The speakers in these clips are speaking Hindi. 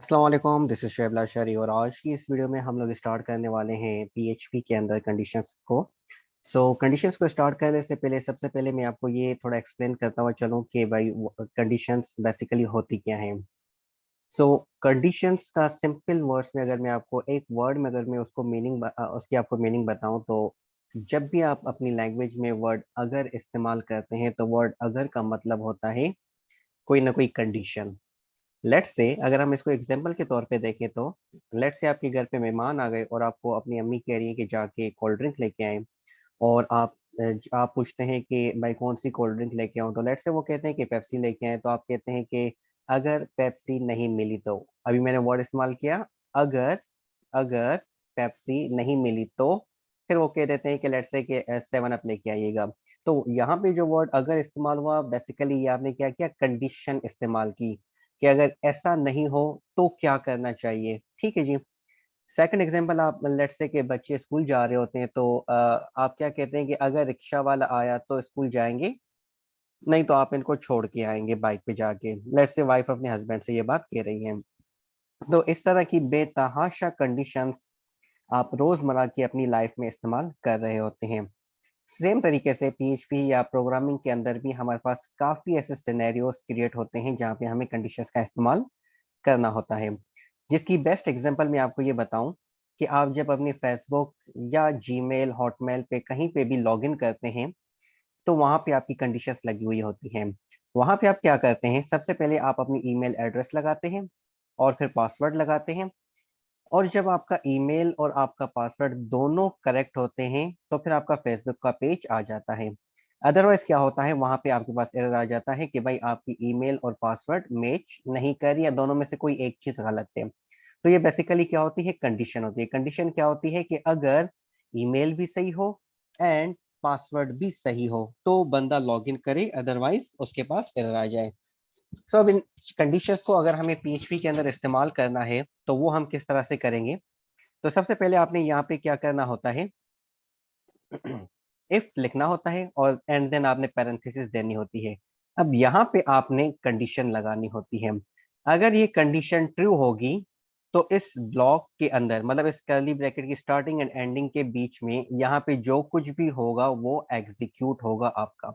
अस्सलाम वालेकुम, दिस इज शुएब लाशारी और आज की इस वीडियो में हम लोग स्टार्ट करने वाले हैं पीएचपी के अंदर कंडीशंस को। कंडीशंस को स्टार्ट करने से पहले सबसे पहले मैं आपको ये थोड़ा एक्सप्लेन करता हुआ चलूँ कि भाई कंडीशंस बेसिकली होती क्या हैं। कंडीशंस का सिंपल वर्ड्स में अगर मैं आपको एक वर्ड में अगर मैं उसको उसकी आपको मीनिंग बताऊं तो जब भी आप अपनी लैंग्वेज में वर्ड अगर इस्तेमाल करते हैं तो वर्ड अगर का मतलब होता है कोई ना कोई कंडीशन। लेट्स से अगर हम इसको एग्जांपल के तौर पे देखें तो लेट्स से आपके घर पे मेहमान आ गए और आपको अपनी अम्मी कह रही है कि जाके कोल्ड ड्रिंक लेके आए और आप पूछते हैं कि भाई कौन सी कोल्ड ड्रिंक लेके आऊं, तो लेट्स से वो कहते हैं कि पेप्सी लेके आए, तो आप कहते हैं कि अगर पेप्सी नहीं मिली तो। अभी मैंने वर्ड इस्तेमाल किया अगर। अगर पेप्सी नहीं मिली तो फिर वो कह देते हैं कि लेट्स से कि सेवन अप लेके आइएगा। तो यहाँ पे जो वर्ड अगर इस्तेमाल हुआ बेसिकली ये आपने क्या किया, कंडीशन इस्तेमाल की कि अगर ऐसा नहीं हो तो क्या करना चाहिए। ठीक है जी। सेकंड एग्जांपल, आप लेट्स से कि बच्चे स्कूल जा रहे होते हैं तो आप क्या कहते हैं कि अगर रिक्शा वाला आया तो स्कूल जाएंगे, नहीं तो आप इनको छोड़ के आएंगे बाइक पे जाके। लेट्स से वाइफ अपने हस्बैंड से ये बात कह रही है। तो इस तरह की बेतहाशा कंडीशंस आप रोजमर्रा की अपनी लाइफ में इस्तेमाल कर रहे होते हैं। सेम तरीके से पीएचपी या प्रोग्रामिंग के अंदर भी हमारे पास काफी ऐसे सिनेरियोस क्रिएट होते हैं जहाँ पे हमें कंडीशंस का इस्तेमाल करना होता है। जिसकी बेस्ट एग्जांपल मैं आपको ये बताऊं कि आप जब अपनी फेसबुक या जीमेल हॉटमेल पे कहीं पे भी लॉगिन करते हैं तो वहां पे आपकी कंडीशंस लगी हुई होती हैं। वहां पे आप क्या करते हैं, सबसे पहले आप अपनी ईमेल एड्रेस लगाते हैं और फिर पासवर्ड लगाते हैं। और जब आपका ईमेल और आपका पासवर्ड दोनों करेक्ट होते हैं तो फिर आपका फेसबुक का पेज आ जाता है। अदरवाइज क्या होता है, वहां पे आपके पास एरर आ जाता है कि भाई आपकी ईमेल और पासवर्ड मैच नहीं कर रही या दोनों में से कोई एक चीज गलत है। तो ये बेसिकली क्या होती है, कंडीशन होती है। कंडीशन क्या होती है कि अगर ईमेल भी सही हो एंड पासवर्ड भी सही हो तो बंदा लॉगिन करे, अदरवाइज उसके पास एरर आ जाए। अब इन कंडीशंस को अगर हमें पीएचपी के अंदर इस्तेमाल करना है तो वो हम किस तरह से करेंगे। तो सबसे पहले आपने यहाँ पे क्या करना होता है, इफ लिखना होता है और एंड देन आपने पैरेंथेसिस देनी होती है। अब यहाँ पे आपने कंडीशन लगानी होती है। अगर ये कंडीशन ट्रू होगी तो इस ब्लॉक के अंदर मतलब इस कर्ली ब्रैकेट की स्टार्टिंग एंड एंडिंग के बीच में यहाँ पे जो कुछ भी होगा वो एग्जीक्यूट होगा आपका।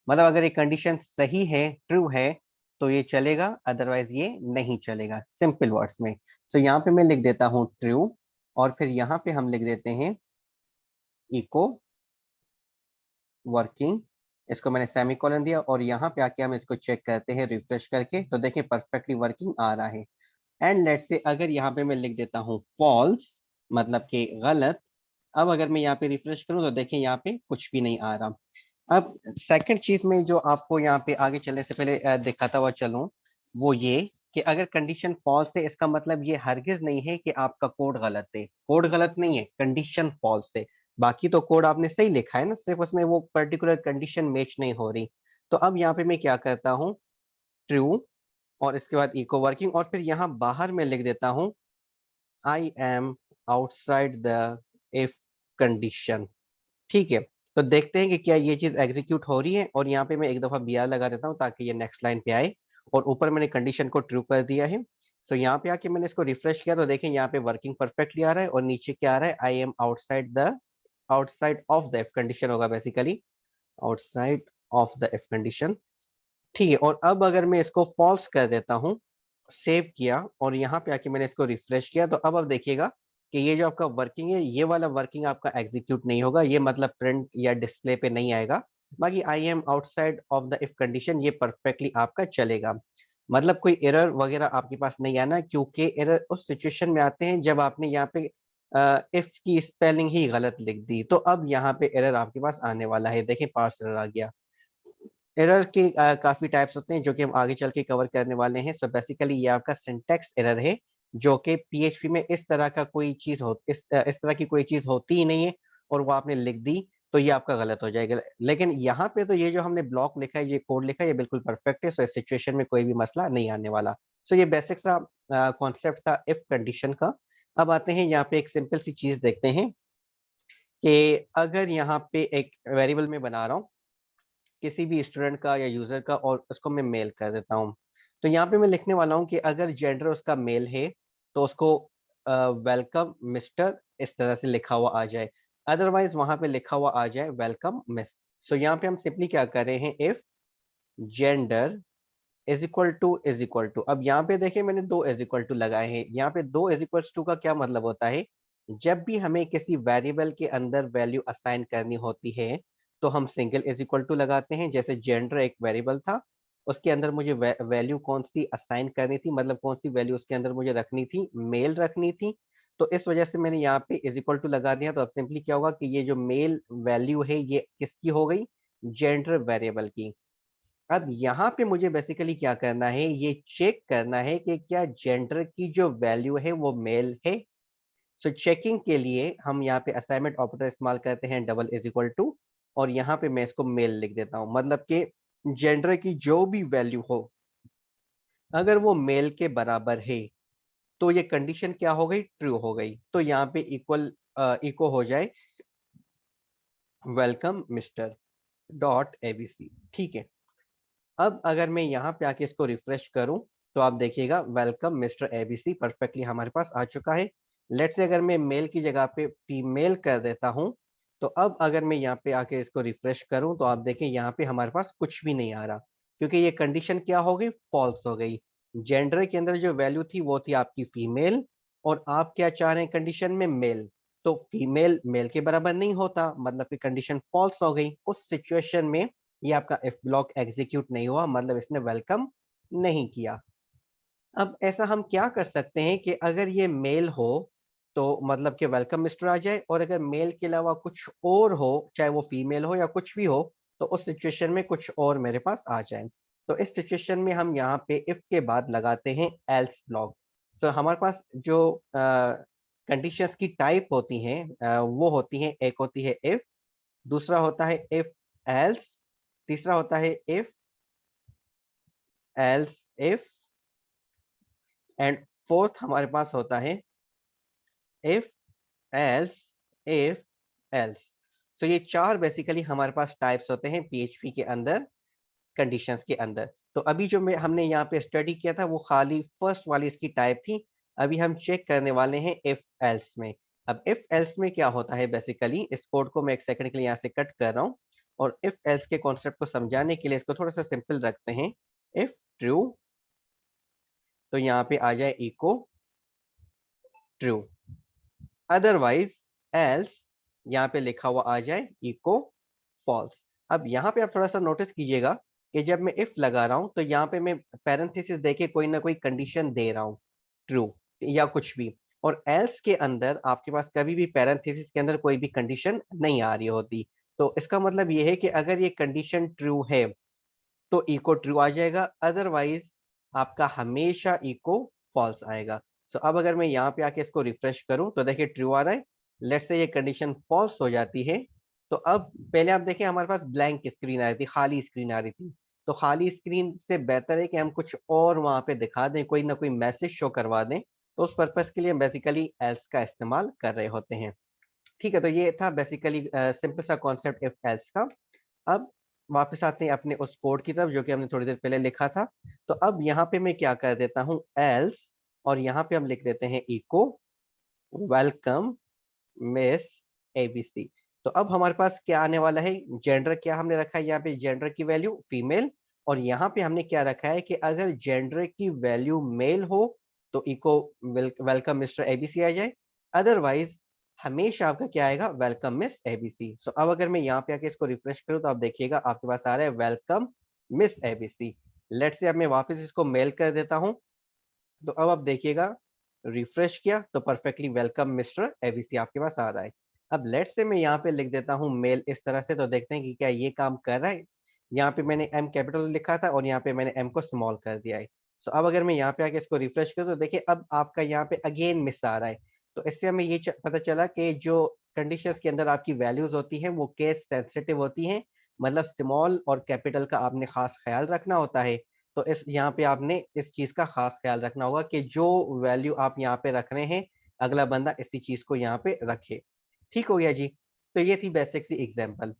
मतलब अगर ये कंडीशन सही है, ट्रू है, तो ये चलेगा, अदरवाइज ये नहीं चलेगा, सिंपल वर्ड्स में। तो यहाँ पे मैं लिख देता हूँ ट्रू और फिर यहाँ पे हम लिख देते हैं इको वर्किंग। इसको मैंने सेमीकोलन दिया और यहाँ पे आके हम इसको चेक करते हैं रिफ्रेश करके, तो देखिए परफेक्टली वर्किंग आ रहा है। एंड लेट से अगर यहाँ पे मैं लिख देता हूँ फॉल्स मतलब कि गलत। अब अगर मैं यहाँ पे रिफ्रेश करूँ तो देखिए यहाँ पे कुछ भी नहीं आ रहा। अब सेकंड चीज में जो आपको यहाँ पे आगे चलने से पहले दिखाता हुआ चलूं वो ये कि अगर कंडीशन फॉल्स है इसका मतलब ये हरगिज नहीं है कि आपका कोड गलत है। कोड गलत नहीं है, कंडीशन फॉल्स है। बाकी तो कोड आपने सही लिखा है ना, सिर्फ उसमें वो पर्टिकुलर कंडीशन मैच नहीं हो रही। तो अब यहाँ पे मैं क्या करता हूँ, ट्रू और इसके बाद इको वर्किंग और फिर यहाँ बाहर में लिख देता हूँ आई am outside the if condition. ठीक है। तो देखते हैं कि क्या ये चीज एग्जीक्यूट हो रही है और यहाँ पे मैं एक दफा बी आर लगा देता हूँ ताकि ये नेक्स्ट लाइन पे आए। और ऊपर मैंने कंडीशन को ट्रू कर दिया है। यहाँ पे आके मैंने इसको रिफ्रेश किया तो देखें यहाँ पे वर्किंग परफेक्टली आ रहा है और नीचे क्या आ रहा है, I am outside of the if condition होगा basically, outside of the if condition. ठीक है। और अब अगर मैं इसको फॉल्स कर देता हूँ, सेव किया और यहाँ पे आके मैंने इसको रिफ्रेश किया तो अब देखिएगा कि ये जो आपका वर्किंग है ये वाला वर्किंग आपका एग्जीक्यूट नहीं होगा, ये मतलब प्रिंट या डिस्प्ले पे नहीं आएगा। बाकी आई am outside of the if condition ये परफेक्टली आपका चलेगा। मतलब कोई एरर वगैरह आपके पास नहीं आना, क्योंकि एरर उस सिचुएशन में आते हैं जब आपने यहाँ पे इफ की स्पेलिंग ही गलत लिख दी, तो अब यहाँ पे एरर आपके पास आने वाला है। देखें पार्स एरर आ गया। एरर के काफी टाइप्स होते हैं जो कि हम आगे चल के कवर करने वाले हैं। सो बेसिकली ये आपका सिंटैक्स एरर है जो कि पीएचपी में इस तरह का कोई चीज हो इस तरह की कोई चीज होती ही नहीं है और वो आपने लिख दी तो ये आपका गलत हो जाएगा। लेकिन यहाँ पे तो ये जो हमने ब्लॉक लिखा है, ये कोड लिखा है, ये बिल्कुल परफेक्ट है। सो इस सिचुएशन में कोई भी मसला नहीं आने वाला। सो ये बेसिक सा कॉन्सेप्ट था इफ कंडीशन का। अब आते हैं यहाँ पे एक सिंपल सी चीज देखते हैं कि अगर यहाँ पे एक वेरिएबल में बना रहा हूँ किसी भी स्टूडेंट का या यूजर का और उसको मैं मेल कर देता हूँ। तो यहाँ पे मैं लिखने वाला हूँ कि अगर जेंडर उसका मेल है तो उसको वेलकम मिस्टर इस तरह से लिखा हुआ आ जाए, अदरवाइज वहां पे लिखा हुआ आ जाए वेलकम मिस। सो यहाँ पे हम सिंपली क्या कर रहे हैं, if gender is equal to, अब यहाँ पे देखिए मैंने दो इज इक्वल टू लगाए हैं। यहाँ पे दो इज इक्वल टू का क्या मतलब होता है, जब भी हमें किसी वेरिएबल के अंदर वैल्यू असाइन करनी होती है तो हम सिंगल इज इक्वल टू लगाते हैं। जैसे जेंडर एक वेरिएबल था, उसके अंदर मुझे वैल्यू कौन सी असाइन करनी थी, मतलब कौन सी वैल्यू उसके अंदर मुझे रखनी थी, मेल रखनी थी। तो इस वजह से मैंने यहाँ पे इज इक्वल टू लगा दिया। तो अब सिंपली क्या होगा कि ये जो मेल वैल्यू है ये किसकी हो गई, जेंडर वेरिएबल की। अब यहाँ पे मुझे बेसिकली क्या करना है, ये चेक करना है कि क्या जेंडर की जो वैल्यू है वो मेल है। सो चेकिंग के लिए हम यहाँ पे असाइनमेंट ऑपरेटर इस्तेमाल करते हैं, डबल इज इक्वल टू, और यहाँ पे मैं इसको मेल लिख देता हूँ। मतलब कि जेंडर की जो भी वैल्यू हो अगर वो मेल के बराबर है तो ये कंडीशन क्या हो गई, ट्रू हो गई। तो यहाँ पे इक्वल इको हो जाए वेलकम मिस्टर डॉट एबीसी। ठीक है। अब अगर मैं यहाँ पे आके इसको रिफ्रेश करूं तो आप देखिएगा वेलकम मिस्टर एबीसी परफेक्टली हमारे पास आ चुका है। लेट्स से अगर मैं मेल की जगह पे फीमेल कर देता हूं, तो अब अगर मैं यहाँ पे आके इसको रिफ्रेश करूं तो आप देखें यहाँ पे हमारे पास कुछ भी नहीं आ रहा, क्योंकि ये कंडीशन क्या हो गई, फॉल्स हो गई। जेंडर के अंदर जो वैल्यू थी वो थी आपकी फीमेल, और आप क्या चाह रहे हैं कंडीशन में, मेल। तो फीमेल मेल के बराबर नहीं होता, मतलब कि कंडीशन फॉल्स हो गई। उस सिचुएशन में ये आपका इफ ब्लॉक एग्जीक्यूट नहीं हुआ, मतलब इसने वेलकम नहीं किया। अब ऐसा हम क्या कर सकते हैं कि अगर ये मेल हो तो मतलब कि वेलकम मिस्टर आ जाए, और अगर मेल के अलावा कुछ और हो, चाहे वो फीमेल हो या कुछ भी हो, तो उस सिचुएशन में कुछ और मेरे पास आ जाए। तो इस सिचुएशन में हम यहाँ पे इफ के बाद लगाते हैं एल्स ब्लॉक। सो हमारे पास जो कंडीशंस की टाइप होती हैं वो होती हैं, एक होती है इफ, दूसरा होता है इफ एल्स, तीसरा होता है if else if, and fourth हमारे पास होता है इफ एल्स इफ एल्स। तो ये चार बेसिकली हमारे पास टाइप्स होते हैं पीएचपी के अंदर, कंडीशंस के अंदर। तो अभी जो हमने यहाँ पे स्टडी किया था वो खाली फर्स्ट वाली इसकी टाइप थी। अभी हम चेक करने वाले हैं इफ एल्स में। अब इफ एल्स में क्या होता है, बेसिकली इस कोड को मैं एक सेकंड के लिए यहाँ से कट कर रहा हूँ, और इफ एल्स के कॉन्सेप्ट को समझाने के लिए इसको थोड़ा सा सिंपल रखते हैं। इफ ट्रू तो यहाँ पे आ जाए इको ट्रू, अदरवाइज एल्स यहाँ पे लिखा हुआ आ जाए इको फॉल्स। अब यहाँ पे आप थोड़ा सा नोटिस कीजिएगा कि जब मैं इफ लगा रहा हूँ तो यहाँ पे मैं पैरेंथेसिस देके कोई ना कोई कंडीशन दे रहा हूँ, ट्रू या कुछ भी। और एल्स के अंदर आपके पास कभी भी पैरेंथेसिस के अंदर कोई भी कंडीशन नहीं आ रही होती। तो इसका मतलब ये है कि अगर ये कंडीशन ट्रू है तो इको ट्रू आ जाएगा, अदरवाइज आपका हमेशा इको फॉल्स आएगा। सो अब अगर मैं यहाँ पे आके इसको रिफ्रेश करूं तो देखिए ट्रू आ रहा है। लेट्स से ये कंडीशन फॉल्स हो जाती है, तो अब पहले आप देखिए हमारे पास ब्लैंक स्क्रीन आ रही थी, खाली स्क्रीन आ रही थी। तो खाली स्क्रीन से बेहतर है कि हम कुछ और वहां पे दिखा दें, कोई ना कोई मैसेज शो करवा दें। तो उस पर्पज के लिए हम बेसिकली एल्स का इस्तेमाल कर रहे होते हैं। ठीक है, तो ये था बेसिकली सिंपल सा कॉन्सेप्ट इफ एल्स का। अब वापस आते हैं अपने उस कोड की तरफ जो कि हमने थोड़ी देर पहले लिखा था। तो अब यहाँ पे मैं क्या कर देता हूँ, एल्स, और यहाँ पे हम लिख देते हैं इको वेलकम मिस एबीसी। तो अब हमारे पास क्या आने वाला है, जेंडर क्या हमने रखा है यहाँ पे, जेंडर की वैल्यू फीमेल, और यहाँ पे हमने क्या रखा है कि अगर जेंडर की वैल्यू मेल हो तो इको वेलकम मिस्टर एबीसी आ जाए, अदरवाइज हमेशा आपका क्या आएगा, वेलकम मिस एबीसी। सो अब अगर मैं यहाँ पे आके इसको रिफ्रेश करूँ तो आप देखिएगा आपके पास आ रहा है वेलकम मिस एबीसी। लेट से अब मैं वापस इसको मेल कर देता हूँ, तो अब आप देखिएगा रिफ्रेश किया तो परफेक्टली वेलकम मिस्टर एबीसी आपके पास आ रहा है। अब लेट्स से मैं यहाँ पे लिख देता हूँ मेल इस तरह से, तो देखते हैं कि क्या ये काम कर रहा है। यहाँ पे मैंने एम कैपिटल लिखा था और यहाँ पे मैंने एम को स्मॉल कर दिया है। सो अब अगर मैं यहाँ पे आके इसको रिफ्रेश करूँ तो देखिए अब आपका यहाँ पे अगेन मिस आ रहा है। तो इससे हमें ये पता चला कि जो कंडीशंस के अंदर आपकी वैल्यूज होती हैं वो केस सेंसिटिव होती हैं, मतलब स्मॉल और कैपिटल का आपने खास ख्याल रखना होता है। तो इस यहाँ पे आपने इस चीज का खास ख्याल रखना होगा कि जो वैल्यू आप यहाँ पे रख रहे हैं अगला बंदा इसी चीज को यहाँ पे रखे। ठीक हो गया जी। तो ये थी बेसिक सी एग्जांपल।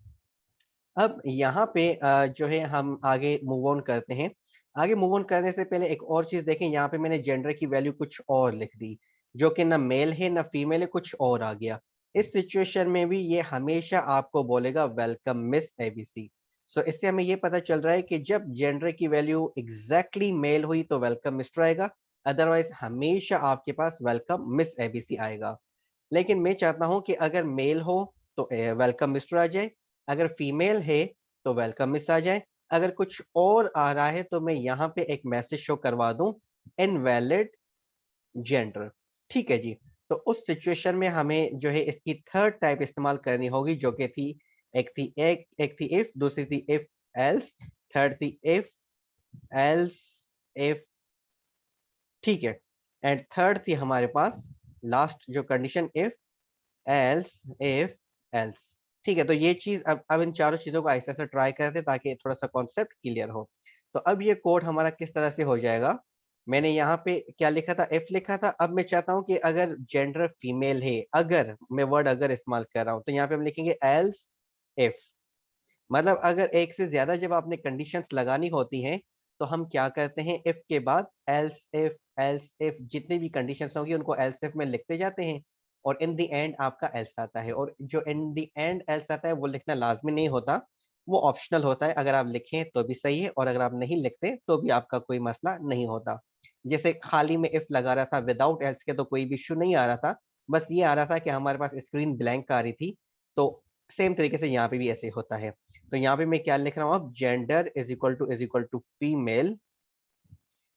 अब यहाँ पे जो है हम आगे मूव ऑन करते हैं। आगे मूव ऑन करने से पहले एक और चीज देखें, यहाँ पे मैंने जेंडर की वैल्यू कुछ और लिख दी, जो कि ना मेल है ना फीमेल है, कुछ और आ गया। इस सिचुएशन में भी ये हमेशा आपको बोलेगा वेलकम मिस एबीसी। सो इससे हमें ये पता चल रहा है कि जब जेंडर की वैल्यू एग्जैक्टली मेल हुई तो वेलकम मिस्टर आएगा, अदरवाइज हमेशा आपके पास वेलकम मिस एबीसी आएगा। लेकिन मैं चाहता हूं कि अगर मेल हो तो वेलकम मिस्टर आ जाए, अगर फीमेल है तो वेलकम मिस आ जाए, अगर कुछ और आ रहा है तो मैं यहाँ पे एक मैसेज शो करवा दूं, इनवैलिड जेंडर। ठीक है जी। तो उस सिचुएशन में हमें जो है इसकी थर्ड टाइप इस्तेमाल करनी होगी, जो कि थी एक थी इफ, दूसरी थी इफ एल्स, थर्ड थी इफ एल्स इफ। ठीक है। एंड थर्ड थी हमारे पास लास्ट जो condition, if else if else. ठीक है। तो ये चीज अब इन चारों चीजों को ऐसे ऐसे ट्राई करते हैं ताकि थोड़ा सा कॉन्सेप्ट क्लियर हो। तो अब ये कोड हमारा किस तरह से हो जाएगा, मैंने यहाँ पे क्या लिखा था, इफ लिखा था। अब मैं चाहता हूँ कि अगर जेंडर फीमेल है, अगर मैं वर्ड अगर इस्तेमाल कर रहा हूँ, तो यहाँ पे हम लिखेंगे एल्स इफ। मतलब अगर एक से ज्यादा जब आपने कंडीशंस लगानी होती हैं तो हम क्या करते हैं, इफ के बाद एल्स इफ जितनी भी कंडीशंस होंगी उनको एल्स इफ में लिखते जाते हैं, और इन द एंड आपका एल्स आता है। और जो इन द एंड एल्स आता है वो लिखना लाजमी नहीं होता, वो ऑप्शनल होता है। अगर आप लिखें तो भी सही है, और अगर आप नहीं लिखते तो भी आपका कोई मसला नहीं होता। जैसे खाली में इफ लगा रहा था विदाउट एल्स के तो कोई भी इशू नहीं आ रहा था, बस ये आ रहा था कि हमारे पास स्क्रीन ब्लैंक आ रही थी। तो सेम तरीके से यहाँ पे भी ऐसे होता है। तो यहाँ पे मैं क्या लिख रहा हूँ, अब gender is equal to female.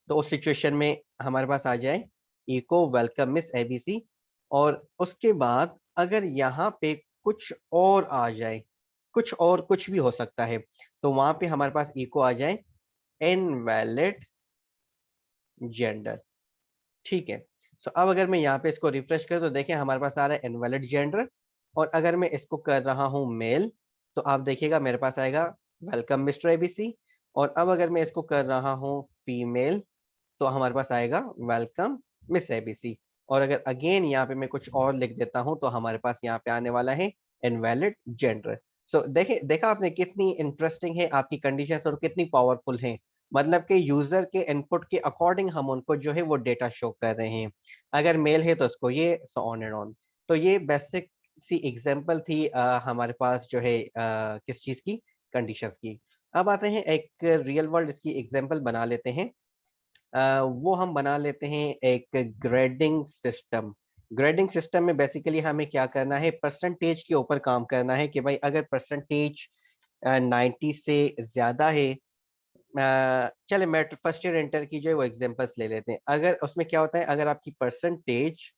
तो उस सिचुएशन में हमारे पास आ जाए इको वेलकम मिस एबीसी। और उसके बाद अगर यहाँ पे कुछ और आ जाए, कुछ और कुछ भी हो सकता है, तो वहां पे हमारे पास इको आ जाए इनवैलिड जेंडर। ठीक है। सो अब अगर मैं यहाँ पे इसको रिफ्रेश करूँ तो देखें हमारे पास आ रहा है इनवैलिड जेंडर। और अगर मैं इसको कर रहा हूँ मेल, तो आप देखिएगा मेरे पास आएगा वेलकम मिस्टर एबीसी। और अब अगर मैं इसको कर रहा हूँ फीमेल, तो हमारे पास आएगा वेलकम मिस एबीसी। और अगर अगेन यहाँ पे मैं कुछ और लिख देता हूँ तो हमारे पास यहाँ पे आने वाला है इनवैलिड जेंडर। सो देखे देखा आपने कितनी इंटरेस्टिंग है आपकी कंडीशंस और कितनी पावरफुल हैं। मतलब कि यूजर के इनपुट के अकॉर्डिंग हम उनको जो है वो डेटा शो कर रहे हैं। अगर मेल है तो उसको ये, सो ऑन एंड ऑन। तो ये बेसिक सी एग्जांपल थी हमारे पास जो है किस चीज की, कंडीशंस की। अब आते हैं एक रियल वर्ल्ड इसकी एग्जांपल बना लेते हैं। वो हम बना लेते हैं एक ग्रेडिंग सिस्टम। ग्रेडिंग सिस्टम में बेसिकली हमें क्या करना है, परसेंटेज के ऊपर काम करना है कि भाई अगर परसेंटेज 90 से ज्यादा है। चले मैं फर्स्ट ईयर इंटर की जो है वो एग्जांपल्स ले लेते हैं। अगर उसमें क्या होता है, अगर आपकी परसेंटेज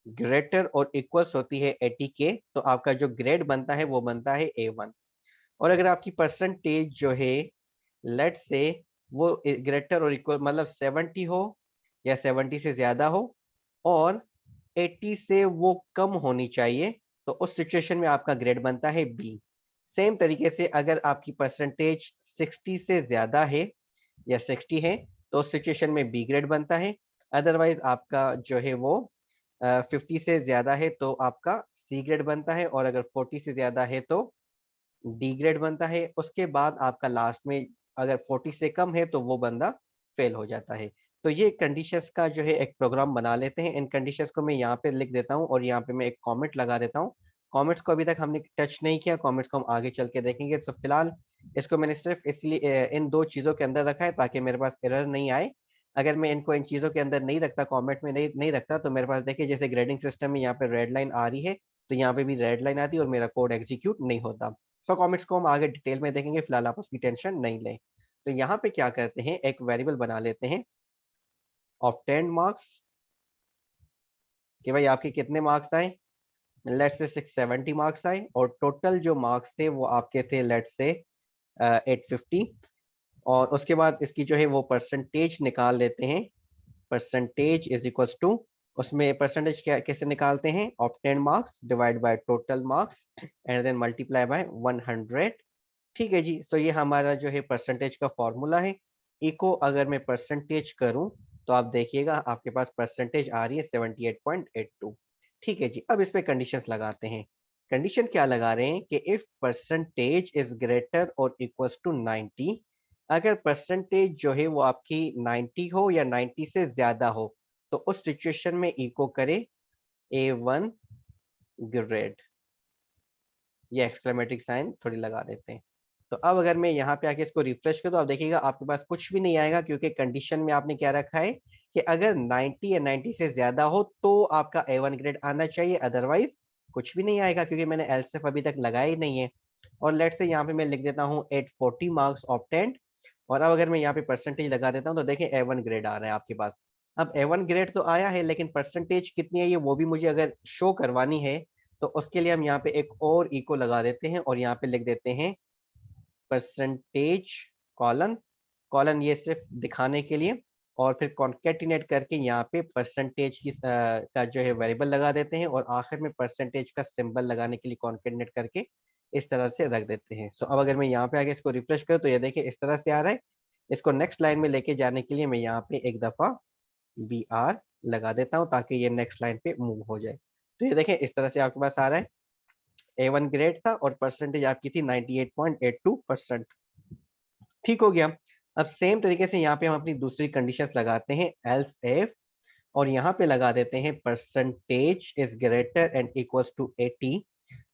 ग्रेटर और इक्वल्स होती है 80 के, तो आपका जो ग्रेड बनता है वो बनता है A1। और अगर आपकी परसेंटेज जो है, लेट से वो ग्रेटर और इक्वल मतलब 70 हो या 70 से ज्यादा हो, और 80 से वो कम होनी चाहिए, तो उस सिचुएशन में आपका ग्रेड बनता है बी। सेम तरीके से अगर आपकी परसेंटेज 60 से ज्यादा है या 60 है, तो उस सिचुएशन में बी ग्रेड बनता है। अदरवाइज आपका जो है वो 50 से ज्यादा है तो आपका सी ग्रेड बनता है, और अगर 40 से ज्यादा है तो डी ग्रेड बनता है। उसके बाद आपका लास्ट में अगर 40 से कम है तो वो बंदा फेल हो जाता है। तो ये कंडीशंस का जो है एक प्रोग्राम बना लेते हैं। इन कंडीशंस को मैं यहाँ पे लिख देता हूँ और यहाँ पे मैं एक कमेंट लगा देता हूँ। कमेंट्स को अभी तक हमने टच नहीं किया, कमेंट्स को हम आगे चल के देखेंगे। तो फिलहाल इसको मैंने सिर्फ इसलिए इन दो चीज़ों के अंदर रखा है ताकि मेरे पास एरर नहीं आए। अगर मैं इनको इन चीज़ों के अंदर नहीं रखता, कमेंट में नहीं रखता, तो मेरे पास देखिए जैसे ग्रेडिंग सिस्टम में यहाँ पे रेड लाइन आ रही है, तो यहाँ पे भी रेड लाइन आती है और मेरा कोड एग्जीक्यूट नहीं होता। सो कॉमेंट्स को हम आगे डिटेल में देखेंगे, फिलहाल आप उसकी टेंशन नहीं लें। तो यहाँ पे क्या करते हैं, एक वेरिएबल बना लेते हैं ऑब्टेन्ड मार्क्स, कि भाई आपके कितने मार्क्स आए। लेट्स से 670 मार्क्स आए, और टोटल जो मार्क्स थे वो आपके थे लेट्स से 850। और उसके बाद इसकी जो है वो परसेंटेज निकाल लेते हैं। परसेंटेज इज इक्वल्स टू, उसमें परसेंटेज क्या कैसे निकालते हैं, obtained marks divide by total marks and then multiply by 100। ठीक है जी। सो ये हमारा जो है परसेंटेज का फॉर्मूला है। इको अगर मैं परसेंटेज करूं तो आप देखिएगा आपके पास परसेंटेज आ रही है 78.82। ठीक है जी। अब इस पे कंडीशंस लगाते हैं। कंडीशन क्या लगा रहे हैं कि इफ परसेंटेज इज ग्रेटर और इक्वल्स टू 90, अगर परसेंटेज जो है वो आपकी 90 हो या 90 से ज्यादा हो, तो उस सिचुएशन में इको करे A1 ग्रेड। ये एक्सक्लेमेटिक साइन थोड़ी लगा देते हैं। तो अब अगर मैं यहाँ पे आके इसको रिफ्रेश करूँ तो आप देखिएगा आपके पास कुछ भी नहीं आएगा, क्योंकि कंडीशन में आपने क्या रखा है कि अगर 90 या 90 से ज्यादा हो तो आपका A1 ग्रेड आना चाहिए, अदरवाइज कुछ भी नहीं आएगा, क्योंकि मैंने एलसीएफ अभी तक लगाया ही नहीं है। और लेट से यहाँ पे मैं लिख देता हूँ 840 मार्क्स ऑब्टेन्ड। और अब अगर मैं यहाँ पे परसेंटेज लगा देता हूँ तो देखिए A1 ग्रेड आ रहा है आपके पास। अब A1 ग्रेड तो आया है, लेकिन परसेंटेज कितनी है ये वो भी मुझे अगर शो करवानी है, तो उसके लिए हम यहाँ पे एक और इको लगा देते हैं और यहाँ पे लिख देते हैं परसेंटेज कॉलन। कॉलन ये सिर्फ दिखाने के लिए, और फिर कॉन्केटिनेट करके यहाँ पे परसेंटेज की का जो है वेरिएबल लगा देते हैं, और आखिर में परसेंटेज का सिंबल लगाने के लिए कॉन्केटिनेट करके इस तरह से रख देते हैं। सो अब अगर मैं यहाँ पे आगे इसको रिफ्रेश करूँ तो ये देखिए इस तरह से आ रहा है। इसको नेक्स्ट लाइन में लेके जाने के लिए मैं यहाँ पे एक दफा BR लगा देता हूँ ताकि ये नेक्स्ट लाइन पे मूव हो जाए। तो ये देखिए इस तरह से आपके पास आ रहा है। A1 ग्रेड था और परसेंटेज आपकी थी 98.82%। ठीक हो गया। अब सेम तरीके से यहाँ पे हम अपनी दूसरी कंडीशंस लगाते हैं एल्स इफ, और यहाँ पे लगा देते हैं percentage is greater and equals to 80।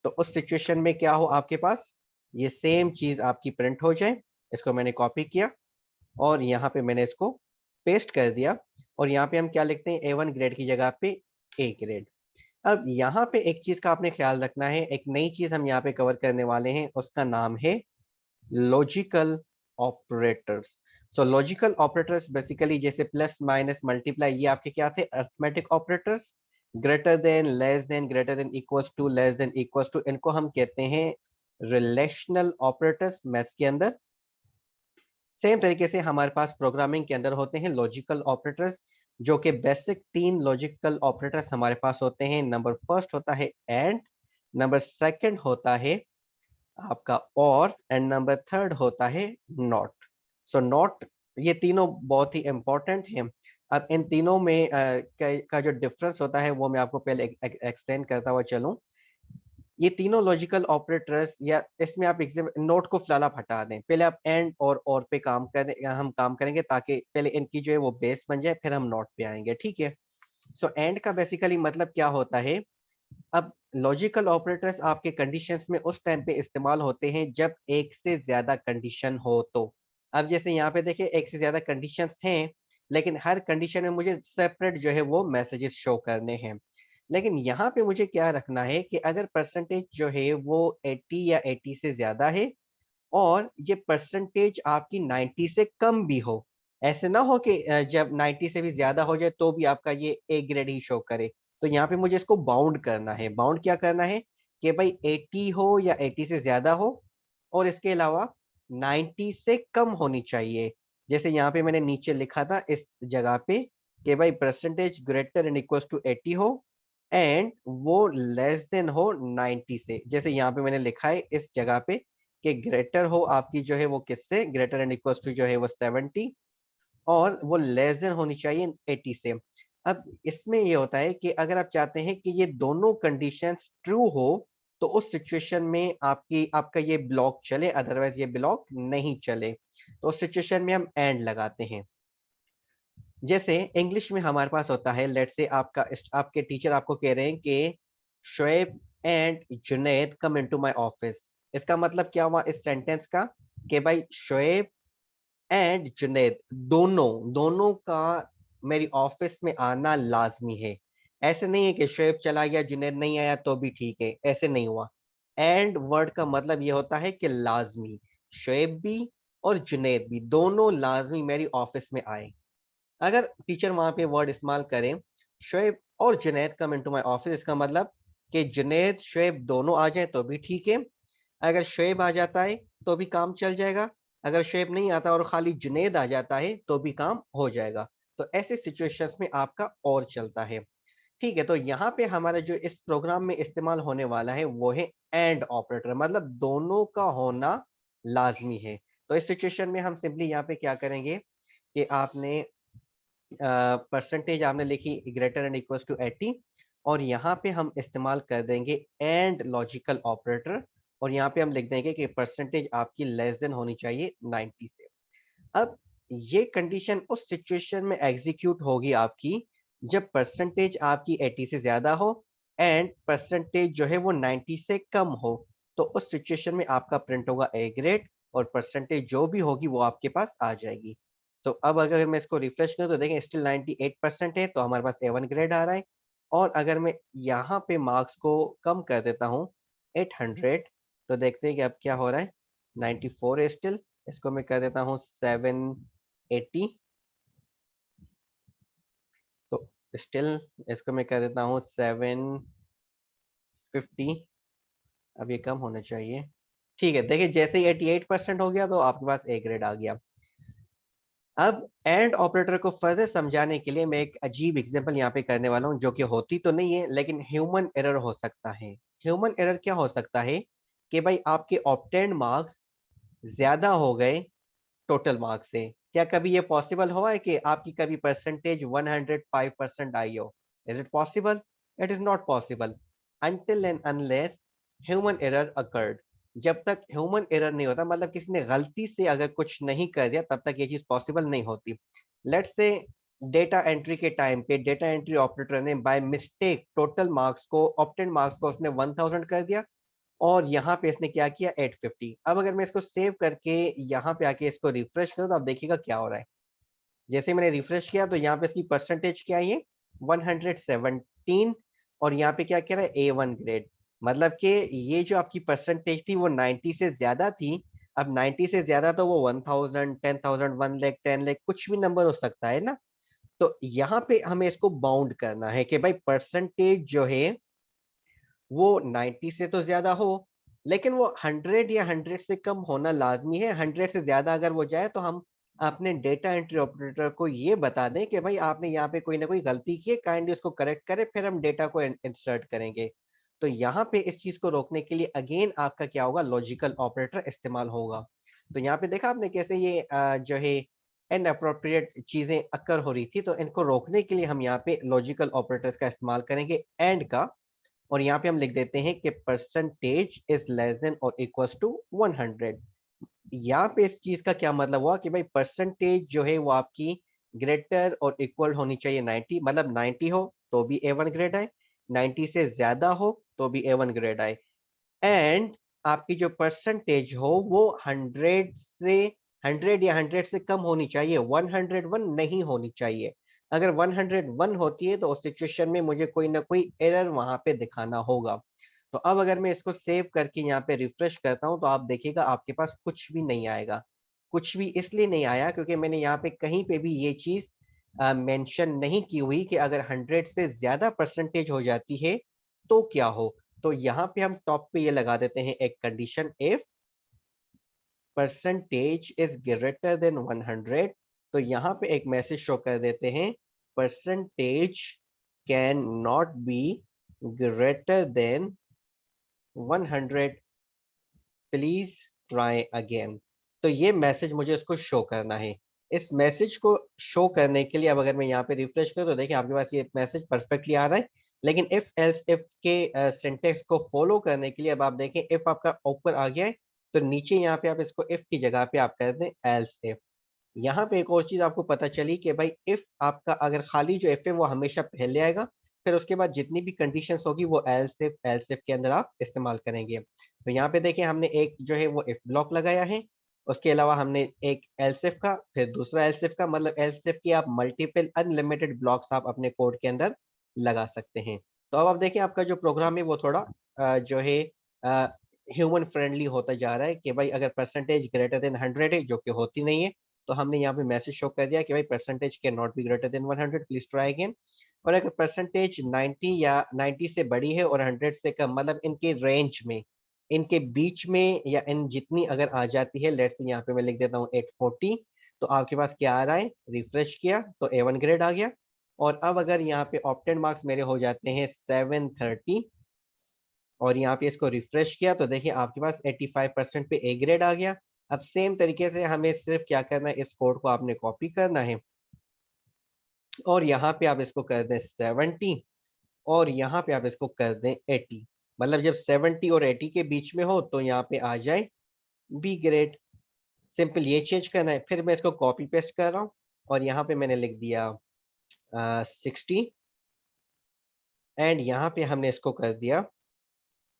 तो उस सिचुएशन में क्या हो आपके पास, ये सेम चीज आपकी प्रिंट हो जाए। इसको मैंने कॉपी किया और यहाँ पे मैंने इसको पेस्ट कर दिया, और यहाँ पे हम क्या लिखते हैं A1 ग्रेड की जगह पे A ग्रेड। अब यहाँ पे एक चीज का आपने ख्याल रखना है, एक नई चीज हम यहाँ पे कवर करने वाले हैं, उसका नाम है logical operators. So logical operators basically जैसे प्लस माइनस मल्टीप्लाई, ये आपके क्या थे, arithmetic operators. Greater than, less than, greater than equals to, less than equals to, इनको हम कहते हैं रिलेशनल ऑपरेटर्स मैथ्स के अंदर। सेम तरीके से हमारे पास प्रोग्रामिंग के अंदर होते हैं लॉजिकल ऑपरेटर्स, जो कि बेसिक 3 लॉजिकल ऑपरेटर्स हमारे पास होते हैं। नंबर फर्स्ट होता है एंड, नंबर सेकंड होता है आपका और, एंड नंबर थर्ड होता है नॉट। सो नॉट, ये तीनों बहुत ही इंपॉर्टेंट हैं। अब इन तीनों में का जो डिफरेंस होता है वो मैं आपको पहले एक्सप्लेन करता हुआ चलूं। ये तीनों लॉजिकल ऑपरेटर्स, या इसमें आप नोट को फिलहाल आप हटा दें, पहले आप एंड और पे काम करें, हम काम करेंगे ताकि पहले इनकी जो है वो बेस बन जाए, फिर हम नोट पे आएंगे, ठीक है। सो एंड का बेसिकली मतलब क्या होता है। अब लॉजिकल ऑपरेटर्स आपके कंडीशंस में उस टाइम पे इस्तेमाल होते हैं जब एक से ज्यादा कंडीशन हो। तो अब जैसे यहाँ पे देखिए एक से ज्यादा कंडीशंस हैं, लेकिन हर कंडीशन में मुझे सेपरेट जो है वो मैसेजेस शो करने हैं। लेकिन यहाँ पे मुझे क्या रखना है कि अगर परसेंटेज जो है वो 80 या 80 से ज्यादा है, और ये परसेंटेज आपकी 90 से कम भी हो। ऐसे ना हो कि जब 90 से भी ज्यादा हो जाए तो भी आपका ये A ग्रेड ही शो करे। तो यहाँ पे मुझे इसको बाउंड करना है। बाउंड क्या करना है कि भाई 80 हो या 80 से ज्यादा हो, और इसके अलावा 90 से कम होनी चाहिए। जैसे यहाँ पे मैंने नीचे लिखा था इस जगह पे कि भाई percentage greater and equals to 80 हो, एंड वो लेस देन हो 90 से। जैसे यहाँ पे मैंने लिखा है इस जगह पे कि ग्रेटर हो आपकी जो है वो किससे, ग्रेटर एंड इक्वल्स टू जो है वो 70, और वो लेस देन होनी चाहिए 80 से। अब इसमें ये होता है कि अगर आप चाहते हैं कि ये दोनों कंडीशंस ट्रू हो, तो उस सिचुएशन में आपका ये ब्लॉक चले, अदरवाइज ये ब्लॉक नहीं चले। तो उस सिचुएशन में हम एंड लगाते हैं। जैसे इंग्लिश में हमारे पास होता है, लेट से आपके टीचर आपको कह रहे हैं कि Shoaib and Junaid come into my office. इसका मतलब क्या हुआ इस सेंटेंस का, कि भाई शोएब एंड जुनैद दोनों दोनों का मेरी ऑफिस में आना लाजमी है। ऐसे नहीं है कि शोएब चला गया जुनैद नहीं आया तो भी ठीक है, ऐसे नहीं हुआ। एंड वर्ड का मतलब ये होता है कि लाजमी, शोएब भी और जुनैद भी दोनों लाजमी मेरी ऑफिस में आए। अगर टीचर वहां पे वर्ड इस्तेमाल करें शोएब और Junaid come into my office, इसका मतलब कि जुनैद शोएब दोनों आ जाए तो भी ठीक है। अगर शोएब आ जाता है तो भी काम चल जाएगा, अगर शोएब नहीं आता और खाली जुनैद आ जाता है तो भी काम हो जाएगा। तो ऐसे सिचुएशंस में आपका और चलता है। ठीक है, तो यहाँ पे हमारा जो इस प्रोग्राम में इस्तेमाल होने वाला है वो है एंड ऑपरेटर, मतलब दोनों का होना लाजमी है। तो इस सिचुएशन में हम सिंपली यहाँ पे क्या करेंगे कि आपने परसेंटेज आपने लिखी ग्रेटर एंड इक्वल्स टू 80, और यहाँ पे हम इस्तेमाल कर देंगे एंड लॉजिकल ऑपरेटर, और यहाँ पे हम लिख देंगे कि परसेंटेज आपकी लेस देन होनी चाहिए 90 से। अब ये कंडीशन उस सिचुएशन में एग्जीक्यूट होगी आपकी जब परसेंटेज आपकी 80 से ज्यादा हो एंड परसेंटेज जो है वो 90 से कम हो। तो उस सिचुएशन में आपका प्रिंट होगा ए ग्रेड और परसेंटेज जो भी होगी वो आपके पास आ जाएगी। तो अब अगर मैं इसको रिफ्रेश करूं तो देखें स्टिल 98% है, तो हमारे पास A1 ग्रेड आ रहा है। और अगर मैं यहाँ पे मार्क्स को कम कर देता हूँ 800, तो देखते हैं कि अब क्या हो रहा है। 94 है स्टिल, इसको मैं कर देता हूँ 780, तो स्टिल इसको मैं कर देता हूँ 750। अब ये कम होना चाहिए। ठीक है, देखिए जैसे ही 88% हो गया तो आपके पास ए ग्रेड आ गया। अब एंड ऑपरेटर को फर्दर समझाने के लिए मैं एक अजीब एग्जांपल यहाँ पे करने वाला हूँ, जो कि होती तो नहीं है लेकिन ह्यूमन एरर हो सकता है। ह्यूमन एरर क्या हो सकता है कि भाई आपके ऑब्टेन्ड मार्क्स ज्यादा हो गए टोटल मार्क्स से। क्या कभी ये पॉसिबल हुआ है कि आपकी कभी परसेंटेज 105% आई हो? Is it possible? It is not possible until and unless human error occurred. जब तक ह्यूमन एरर नहीं होता, मतलब किसी ने गलती से अगर कुछ नहीं कर दिया, तब तक ये चीज पॉसिबल नहीं होती। लेट्स से डेटा एंट्री के टाइम पे डेटा एंट्री ऑपरेटर ने बाय मिस्टेक टोटल मार्क्स को, ऑप्टेंड मार्क्स को उसने 1000 कर दिया और यहाँ पे इसने क्या किया 850। अब अगर मैं इसको सेव करके यहाँ पे आके इसको रिफ्रेश करूँ तो आप देखिएगा क्या हो रहा है। जैसे मैंने रिफ्रेश किया तो यहाँ पे इसकी परसेंटेज क्या है, ये 117। और यहाँ पे क्या कह रहा है A1 ग्रेड। मतलब कि ये जो आपकी परसेंटेज थी वो 90 से ज्यादा थी। अब 90 से ज्यादा तो वो 1000, 10,000, 1 लाख, 10 लाख कुछ भी नंबर हो सकता है ना। तो यहाँ पे हमें इसको बाउंड करना है कि भाई परसेंटेज जो है वो 90 से तो ज्यादा हो, लेकिन वो 100 या 100 से कम होना लाजमी है। 100 से ज्यादा अगर वो जाए तो हम अपने डेटा एंट्री ऑपरेटर को ये बता दें कि भाई आपने यहाँ पे कोई ना कोई गलती की है, काइंडली उसको करेक्ट करें, फिर हम डेटा को इंसर्ट करेंगे। तो यहाँ पे इस चीज को रोकने के लिए अगेन आपका क्या होगा, लॉजिकल ऑपरेटर इस्तेमाल होगा। तो यहाँ पे देखा आपने कैसे ये जो है इनअप्रोप्रिएट चीजें अक्कर हो रही थी, तो इनको रोकने के लिए हम यहाँ पे लॉजिकल ऑपरेटर्स का इस्तेमाल करेंगे एंड का। और यहाँ पे हम लिख देते हैं कि परसेंटेज इज लेस देन और इक्वल्स टू 100। यहाँ पे इस चीज का क्या मतलब हुआ कि भाई परसेंटेज जो है वो आपकी ग्रेटर और इक्वल होनी चाहिए 90, मतलब 90 हो तो भी A1 ग्रेड आए, 90 से ज्यादा हो तो भी A1 ग्रेड आए। एंड आपकी जो परसेंटेज हो वो 100 या 100 से कम होनी चाहिए, 101 नहीं होनी चाहिए। अगर 101 होती है तो उस सिचुएशन में मुझे कोई ना कोई एरर वहां पे दिखाना होगा। तो अब अगर मैं इसको सेव करके यहाँ पे रिफ्रेश करता हूँ तो आप देखिएगा आपके पास कुछ भी नहीं आएगा। कुछ भी इसलिए नहीं आया क्योंकि मैंने यहाँ पे कहीं पे भी ये चीज मेंशन नहीं की हुई कि अगर 100 से ज्यादा परसेंटेज हो जाती है तो क्या हो। तो यहाँ पे हम टॉप पे ये लगा देते हैं एक condition, if percentage is greater than 100। तो यहाँ पे एक मैसेज शो कर देते हैं, percentage can not be greater than 100, please try again. तो ये मैसेज मुझे इसको शो करना है। इस मैसेज को शो करने के लिए अब अगर मैं यहाँ पे रिफ्रेश करूँ तो देखिए आपके पास ये मैसेज परफेक्टली आ रहा है। लेकिन इफ एल्स इफ के सिंटेक्स को फॉलो करने के लिए अब आप देखें इफ आपका ऊपर आ गया है, तो नीचे यहाँ पे आप इसको इफ की जगह पे आप कर दें एल्स इफ। यहाँ पे एक और चीज आपको पता चली कि भाई इफ आपका अगर खाली जो इफ है वो हमेशा पहले आएगा, फिर उसके बाद जितनी भी कंडीशंस होगी वो एल्स इफ के अंदर आप इस्तेमाल करेंगे। तो यहाँ पे देखिए हमने एक जो है वो इफ ब्लॉक लगाया है, उसके अलावा हमने एक एल्स इफ का, फिर दूसरा एल्स इफ का, मतलब एल्स इफ की आप मल्टीपल अनलिमिटेड ब्लॉक्स आप अपने कोड के अंदर लगा सकते हैं। तो अब आप देखिए आपका जो प्रोग्राम है वो थोड़ा जो है ह्यूमन फ्रेंडली होता जा रहा है कि भाई अगर परसेंटेज ग्रेटर देन 100 है, जो कि होती नहीं है, तो हमने यहाँ पे मैसेज शो कर दिया कि भाई percentage can not be greater than 100, please try again. और अगर परसेंटेज 90 या 90 से बड़ी है और 100 से कम, मतलब इनके रेंज में, इनके बीच में या इन जितनी अगर आ जाती है, लेट्स यहाँ पे मैं लिख देता हूँ 840, तो आपके पास क्या आ रहा है, रिफ्रेश किया तो A1 ग्रेड आ गया। और अब अगर यहाँ पे ऑप्टेन मार्क्स मेरे हो जाते हैं 730 और यहाँ पे इसको रिफ्रेश किया तो देखिए आपके पास 85% पे ए ग्रेड आ गया। अब सेम तरीके से हमें सिर्फ क्या करना है, इस कोड को आपने कॉपी करना है और यहाँ पे आप इसको कर दें 70 और यहाँ पे आप इसको कर दें 80। मतलब जब 70 और 80 के बीच में हो तो यहाँ पे आ जाए बी ग्रेड। सिंपल ये चेंज करना है। फिर मैं इसको कॉपी पेस्ट कर रहा हूँ और यहाँ पे मैंने लिख दिया 60 एंड यहाँ पे हमने इसको कर दिया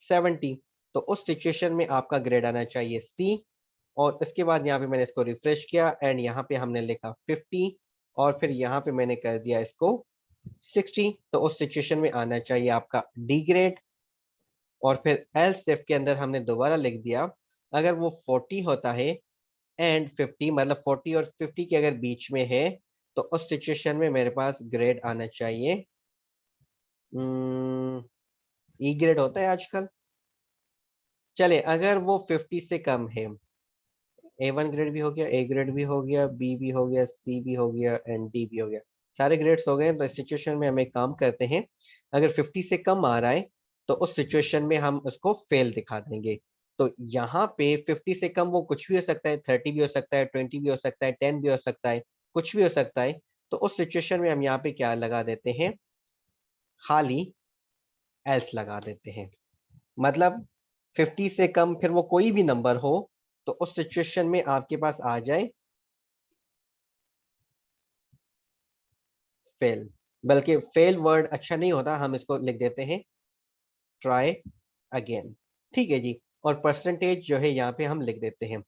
70। तो उस सिचुएशन में आपका ग्रेड आना चाहिए सी। और इसके बाद यहाँ पे मैंने इसको रिफ्रेश किया एंड यहाँ पे हमने लिखा 50 और फिर यहाँ पे मैंने कर दिया इसको 60। तो उस सिचुएशन में आना चाहिए आपका डी ग्रेड। और फिर एल्स इफ के अंदर हमने दोबारा लिख दिया अगर वो 40 होता है एंड 50 मतलब 40 और 50 के अगर बीच में है तो उस सिचुएशन में मेरे पास ग्रेड आना चाहिए ई ग्रेड होता है आजकल। चले अगर वो 50 से कम है, A1 ग्रेड भी हो गया, ए ग्रेड भी हो गया, बी भी हो गया, सी भी हो गया एंड डी भी हो गया, सारे ग्रेड्स हो गए। तो इस सिचुएशन में हम एक काम करते हैं, अगर 50 से कम आ रहा है तो उस सिचुएशन में हम उसको फेल दिखा देंगे। तो यहाँ पे 50 से कम वो कुछ भी हो सकता है, 30 भी हो सकता है, 20 भी हो सकता है, 10 भी हो सकता है, कुछ भी हो सकता है। तो उस सिचुएशन में हम यहाँ पे क्या लगा देते हैं, खाली एल्स लगा देते हैं। मतलब 50 से कम फिर वो कोई भी नंबर हो तो उस सिचुएशन में आपके पास आ जाए फेल। बल्कि फेल वर्ड अच्छा नहीं होता, हम इसको लिख देते हैं ट्राई अगेन। ठीक है जी। और परसेंटेज जो है यहाँ पे हम लिख देते हैं।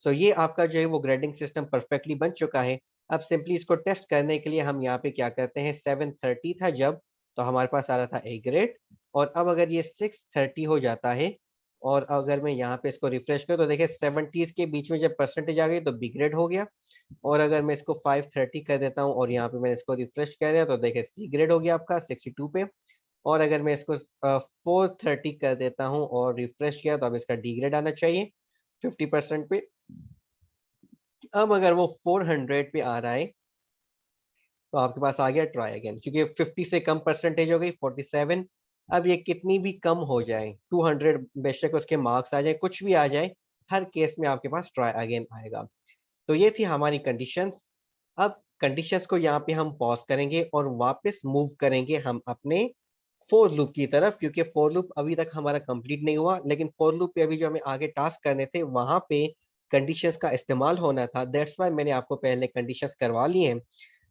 सो ये आपका जो है वो ग्रेडिंग सिस्टम परफेक्टली बन चुका है। अब सिंपली इसको टेस्ट करने के लिए हम यहाँ पे क्या करते हैं, 730 था जब, तो हमारे पास आ रहा था ए ग्रेड। और अब अगर ये 630 हो जाता है और अगर मैं यहाँ पे इसको रिफ्रेश करूँ तो देखिए 70s के बीच में जब परसेंटेज आ गई तो बी ग्रेड हो गया। और अगर मैं इसको 530 कर देता हूँ और यहाँ पे मैंने इसको रिफ्रेश कर दिया तो देखिए सी ग्रेड हो गया आपका 62 पे। और अगर मैं इसको 430 कर देता हूँ और रिफ्रेश किया तो अब इसका डी ग्रेड आना चाहिए 50% पे। अब अगर वो 400 पे आ रहा है तो आपके पास आ गया ट्राई अगेन, क्योंकि 50 से कम परसेंटेज हो गई 47। अब ये कितनी भी कम हो जाए, 200 बेशक उसके मार्क्स आ जाए, कुछ भी आ जाए, हर केस में आपके पास ट्राई अगेन आएगा। तो ये थी हमारी कंडीशंस। अब कंडीशंस को यहाँ पे हम पॉज करेंगे और वापस मूव करेंगे हम अपने फोर लूप की तरफ, क्योंकि फोर लूप अभी तक हमारा कंप्लीट नहीं हुआ, लेकिन फोर लूप पे अभी जो हमें आगे टास्क करने थे वहां पे कंडीशंस का इस्तेमाल होना था। दैट्स वाई मैंने आपको पहले कंडीशंस करवा ली हैं।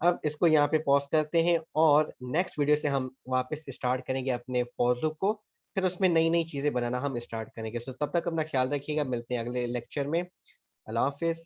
अब इसको यहाँ पे पॉज करते हैं और नेक्स्ट वीडियो से हम वापस स्टार्ट करेंगे अपने फोर लूप को। फिर उसमें नई नई चीजें बनाना हम स्टार्ट करेंगे। सो तब तक अपना ख्याल रखिएगा, मिलते हैं अगले लेक्चर में। अल्लाह हाफिज।